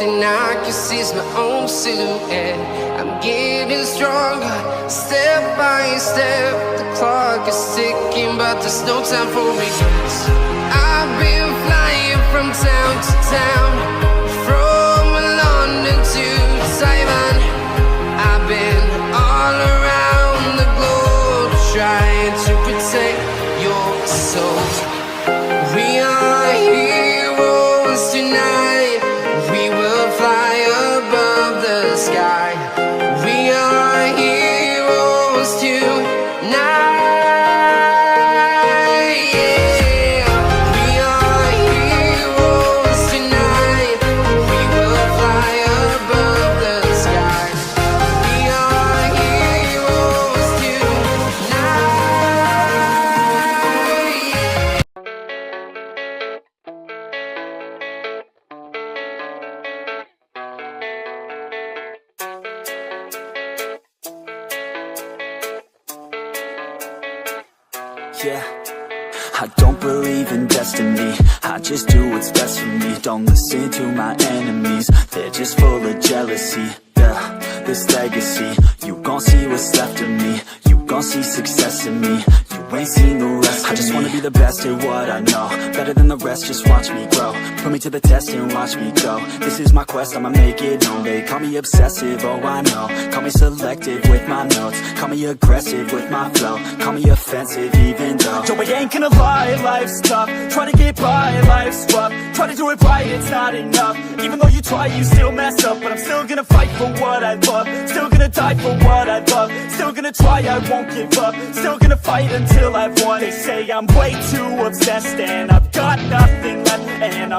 and I can see my own silhouette. I'm getting stronger, step by step. The clock is ticking, but there's no time for me. I've been flying from town to town, from London to Taiwan. I've been all around the globe trying to protect your soul. We are heroes tonight. We will fly above the sky. We are heroes tonight. Yeah. We are heroes tonight. We will fly above the sky. We are heroes tonight. Yeah, I don't believe in destiny. I just do what's best for me. Don't listen to my enemies, they're just full of jealousy. Yeah, this legacy, you gon' see what's left of me. You gon' see success in me. You ain't seen the rest of me. I just wanna be the best at what I know, better than the rest, just watch me grow. Put me to the test and watch me go. This is my quest, I'ma make it known. They call me obsessive, oh I know. Call me selective with my notes. Call me aggressive with my flow. Call me offensive even though Joe, I ain't gonna lie, life's tough. Try to get by, life's rough. Try to do it right, it's not enough. Even though you try, you still mess up. But I'm still gonna fight for what I love. Still gonna die for what I love. Still gonna try, I won't give up. Still gonna fight until I've won. They say I'm way too obsessed and I've got nothing left, and I'm